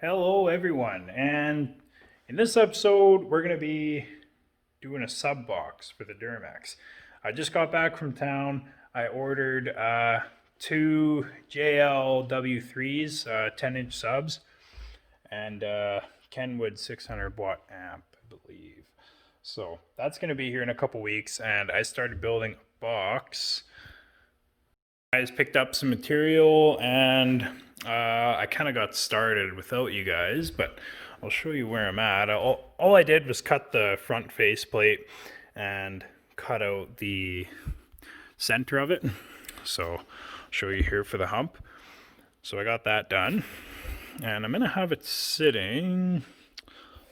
Hello everyone, and in this episode we're going to be doing a sub box for the Duramax. I just got back from town. I ordered two JLW3s, 10-inch subs, and Kenwood 600 watt amp, I believe. So that's going to be here in a couple weeks, and I started building a box. I just picked up some material and I kind of got started without you guys, but I'll show you where I'm at. All I did was cut the front faceplate and cut out the center of it. So I'll show you here for the hump. So I got that done, and I'm gonna have it sitting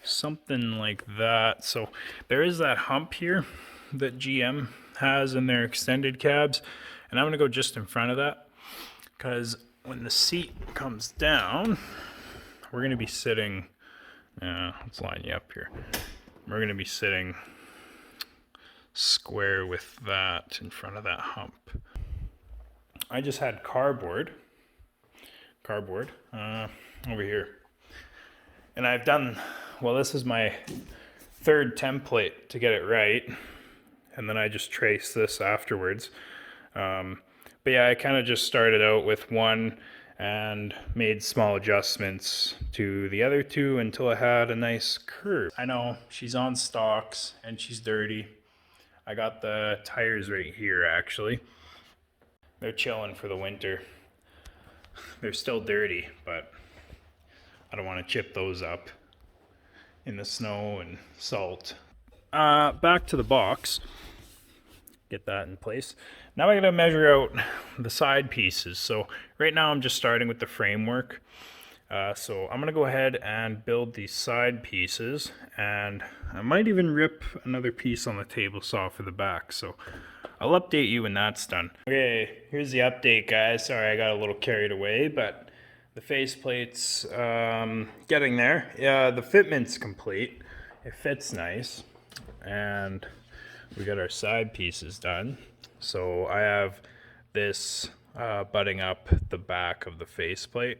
something like that. So there is that hump here that GM has in their extended cabs, and I'm gonna go just in front of that because when the seat comes down, we're gonna be sitting, let's line you up here. We're gonna be sitting square with that in front of that hump. I just had cardboard over here. And I've done, well, this is my third template to get it right. And then I just traced this afterwards. But yeah, I kind of just started out with one and made small adjustments to the other two until I had a nice curve. I know she's on stocks and she's dirty. I got the tires right here actually. They're chilling for the winter. They're still dirty, but I don't want to chip those up in the snow and salt. Back to the box. Get that in place. Now I gotta measure out the side pieces. So right now I'm just starting with the framework. So I'm gonna go ahead and build these side pieces, and I might even rip another piece on the table saw for the back. So I'll update you when that's done. Okay, here's the update, guys. Sorry, I got a little carried away, but the faceplate's getting there. Yeah, the fitment's complete. It fits nice, and we got our side pieces done. So I have this butting up the back of the faceplate,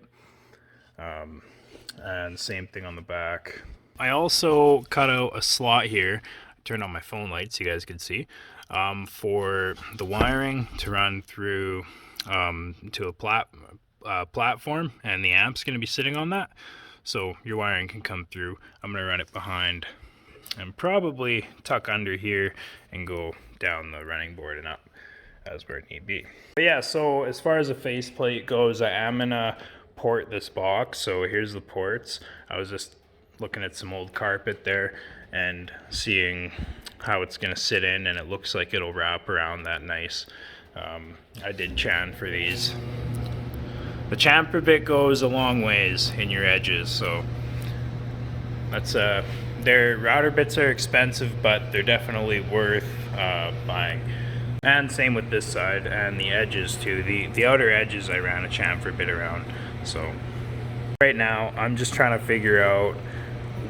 and same thing on the back. I also cut out a slot here. I turned on my phone light so you guys can see, for the wiring to run through to a platform, and the amp's going to be sitting on that. So your wiring can come through. I'm going to run it behind and probably tuck under here and go down the running board and up as where it need be. But yeah, so as far as the faceplate goes, I am gonna port this box. So here's the ports. I was just looking at some old carpet there and seeing how it's gonna sit in, and it looks like it'll wrap around that nice. I did chan for these. The chamfer bit goes a long ways in your edges, so that's their router bits are expensive, but they're definitely worth buying. And same with this side and the edges too. The outer edges I ran a chamfer bit around. So right now I'm just trying to figure out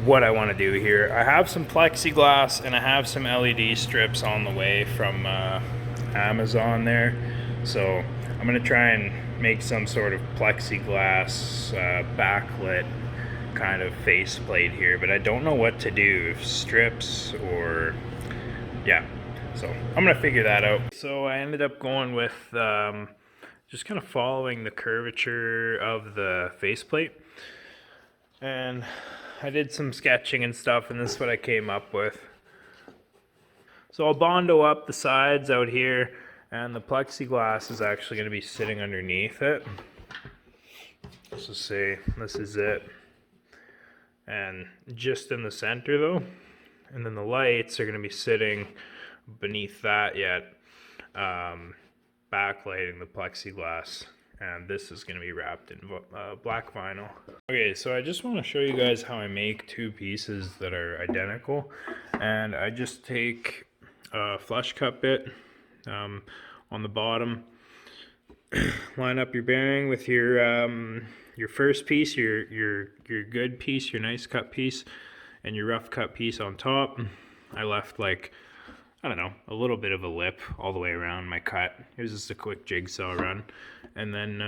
what I want to do here. I have some plexiglass and I have some LED strips on the way from Amazon there. So I'm gonna try and make some sort of plexiglass backlit kind of faceplate here, but I don't know what to do, if strips or yeah. So I'm gonna figure that out. So I ended up going with just kind of following the curvature of the faceplate, and I did some sketching and stuff, and this is what I came up with. So I'll bondo up the sides out here, and the plexiglass is actually going to be sitting underneath it. So say this is it, and just in the center though, and then the lights are going to be sitting beneath that yet, backlighting the plexiglass, and this is going to be wrapped in black vinyl. Okay, so I just want to show you guys how I make two pieces that are identical, and I just take a flush cut bit on the bottom, line up your bearing with your first piece, your good piece, your nice cut piece, and your rough cut piece on top. I left like, I don't know, a little bit of a lip all the way around my cut. It was just a quick jigsaw run. And then,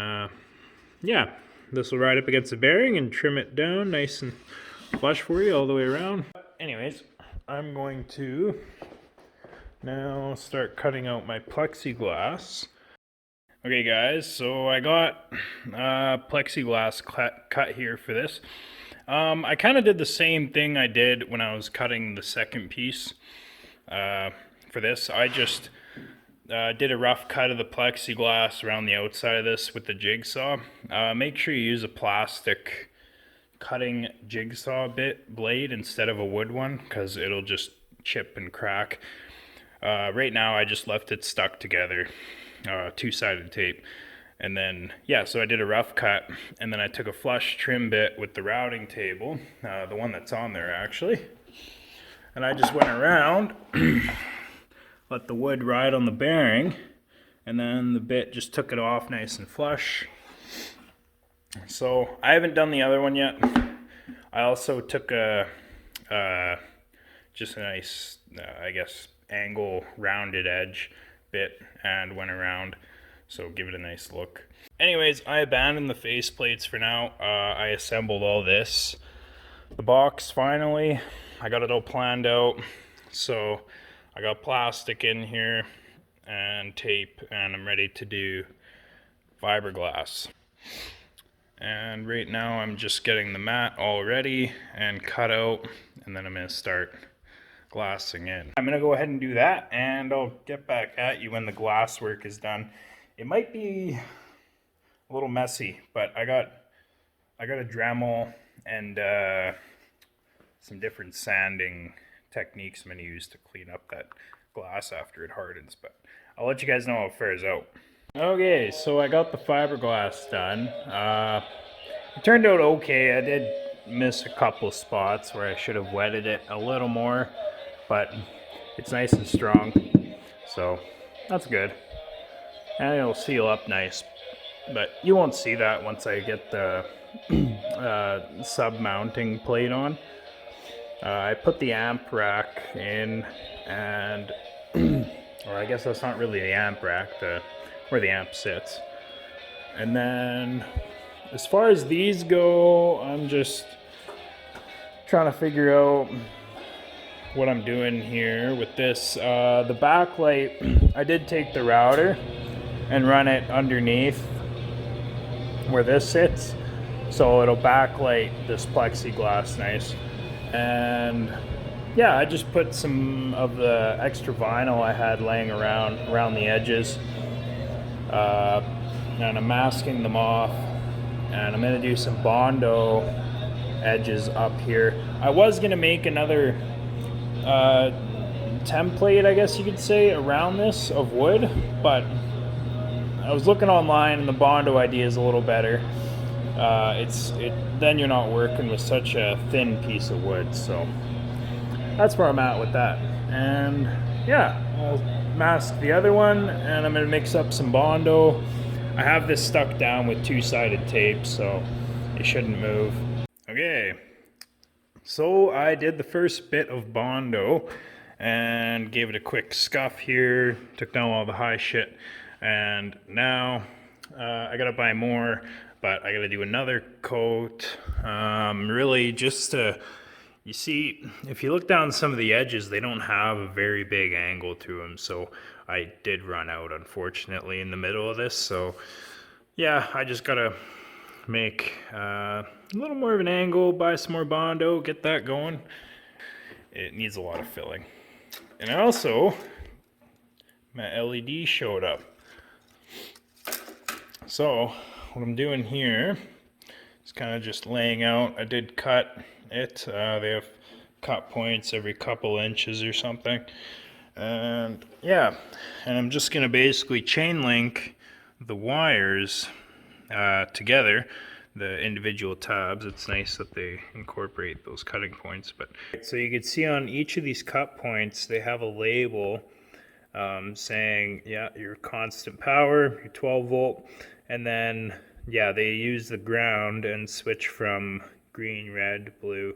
yeah, this will ride up against the bearing and trim it down nice and flush for you all the way around. Anyways, I'm going to now start cutting out my plexiglass. Okay guys, so I got plexiglass cut here for this. I kind of did the same thing I did when I was cutting the second piece for this. I just did a rough cut of the plexiglass around the outside of this with the jigsaw. Make sure you use a plastic cutting jigsaw blade instead of a wood one, because it'll just chip and crack. Right now I just left it stuck together, two-sided tape. And then, yeah, so I did a rough cut, and then I took a flush trim bit with the routing table, the one that's on there actually, and I just went around, let the wood ride on the bearing, and then the bit just took it off nice and flush. So I haven't done the other one yet. I also took just a nice, I guess, angle rounded edge bit and went around, so give it a nice look. Anyways, I abandoned the face plates for now. I assembled all this. The box, finally, I got it all planned out. So I got plastic in here and tape, and I'm ready to do fiberglass. And right now I'm just getting the mat all ready and cut out, and then I'm going to start glassing in. I'm going to go ahead and do that, and I'll get back at you when the glass work is done. It might be a little messy, but I got a Dremel and some different sanding techniques I'm going to use to clean up that glass after it hardens, but I'll let you guys know how it fares out. Okay, so I got the fiberglass done. It turned out okay. I did miss a couple spots where I should have wetted it a little more, but it's nice and strong, so that's good. And it'll seal up nice, but you won't see that once I get the sub-mounting plate on. I put the amp rack in, and or I guess that's not really the amp rack, where the amp sits. And then as far as these go, I'm just trying to figure out what I'm doing here with this. The backlight, I did take the router and run it underneath where this sits, so it'll backlight this plexiglass nice. And yeah, I just put some of the extra vinyl I had laying around the edges, and I'm masking them off, and I'm gonna do some Bondo edges up here. I was gonna make another template, I guess you could say, around this of wood, but I was looking online and the Bondo idea is a little better. Then you're not working with such a thin piece of wood, so that's where I'm at with that. And yeah, I'll mask the other one, and I'm gonna mix up some Bondo. I have this stuck down with two-sided tape, so it shouldn't move. Okay, so I did the first bit of Bondo and gave it a quick scuff here, took down all the high shit, and now I gotta buy more, but I gotta do another coat, really just to, you see, if you look down some of the edges, they don't have a very big angle to them, so I did run out, unfortunately, in the middle of this. So yeah, I just gotta make a little more of an angle, buy some more Bondo, get that going. It needs a lot of filling. And also, my LED showed up. So what I'm doing here is kind of just laying out. I did cut it. They have cut points every couple inches or something. And yeah, and I'm just gonna basically chain link the wires together, the individual tabs. It's nice that they incorporate those cutting points. But so you can see on each of these cut points, they have a label saying, yeah, your constant power, your 12 volt, and then yeah, they use the ground and switch from green, red, blue.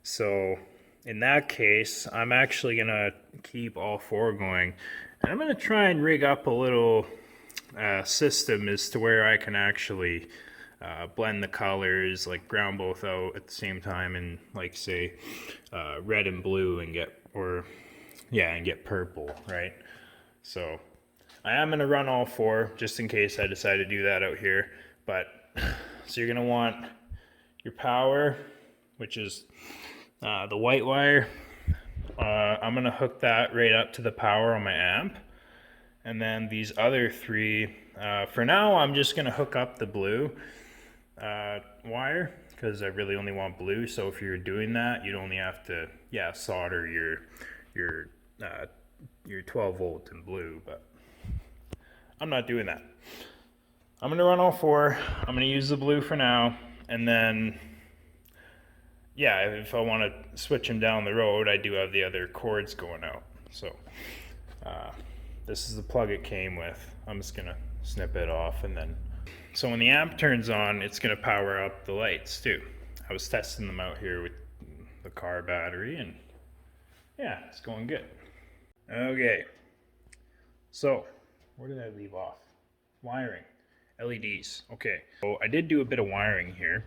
So in that case, I'm actually gonna keep all four going, and I'm gonna try and rig up a little system as to where I can actually blend the colors, like ground both out at the same time, and like say red and blue, and get purple, right? So I am gonna run all four just in case I decide to do that out here. But so you're gonna want your power, which is the white wire. I'm gonna hook that right up to the power on my amp. And then these other three, for now I'm just gonna hook up the blue wire, because I really only want blue. So if you're doing that, you'd only have to solder your 12 volt in blue, but I'm not doing that. I'm gonna run all four. I'm gonna use the blue for now, and then if I want to switch them down the road, I do have the other cords going out. So this is the plug it came with. I'm just gonna snip it off, and then so when the amp turns on, it's gonna power up the lights too. I was testing them out here with the car battery, and yeah, it's going good. Okay, so where did I leave off? Wiring, LEDs. Okay, so I did do a bit of wiring here.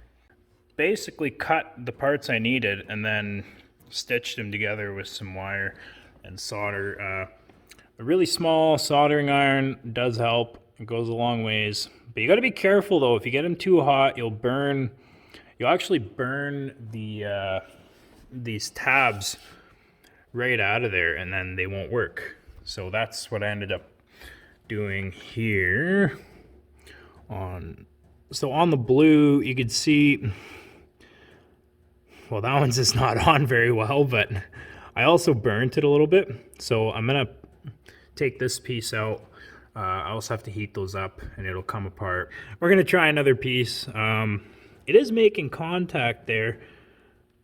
Basically cut the parts I needed and then stitched them together with some wire and solder. A really small soldering iron does help. It goes a long ways. But you got to be careful though. If you get them too hot, you'll actually burn these tabs right out of there, and then they won't work. So that's what I ended up doing here. So on the blue, you could see, well, that one's just not on very well, but I also burnt it a little bit. So I'm gonna take this piece out. I also have to heat those up and it'll come apart. We're gonna try another piece. It is making contact there,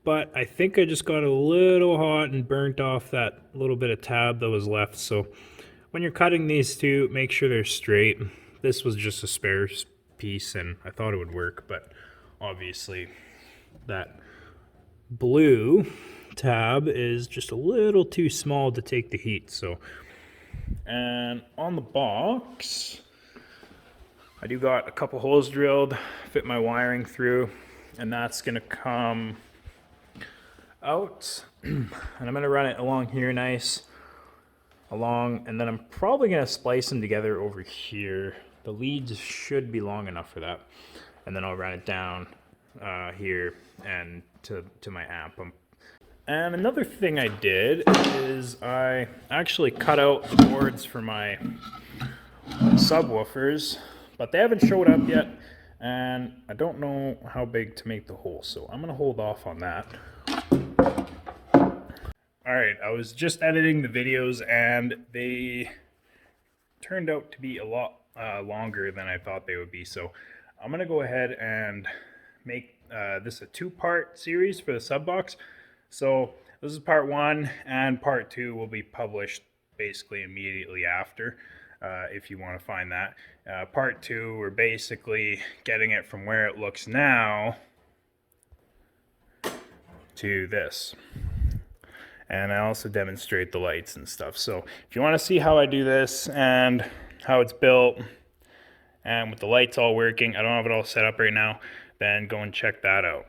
but I think I just got a little hot and burnt off that little bit of tab that was left. So when you're cutting these two, make sure they're straight. This was just a spare piece and I thought it would work, but obviously that blue tab is just a little too small to take the heat. So, and on the box, I do got a couple holes drilled, fit my wiring through, and that's gonna come out, and I'm gonna run it along here nice, and then I'm probably gonna splice them together over here. The leads should be long enough for that, and then I'll run it down here and to my amp. And another thing I did is I actually cut out the boards for my subwoofers, but they haven't showed up yet, and I don't know how big to make the hole, so I'm gonna hold off on that. Alright, I was just editing the videos and they turned out to be a lot longer than I thought they would be, so I'm gonna go ahead and make this a two-part series for the sub box. So this is part one, and part two will be published basically immediately after, if you want to find that. Part two, we're basically getting it from where it looks now to this. And I also demonstrate the lights and stuff. So if you want to see how I do this and how it's built, and with the lights all working, I don't have it all set up right now, then go and check that out.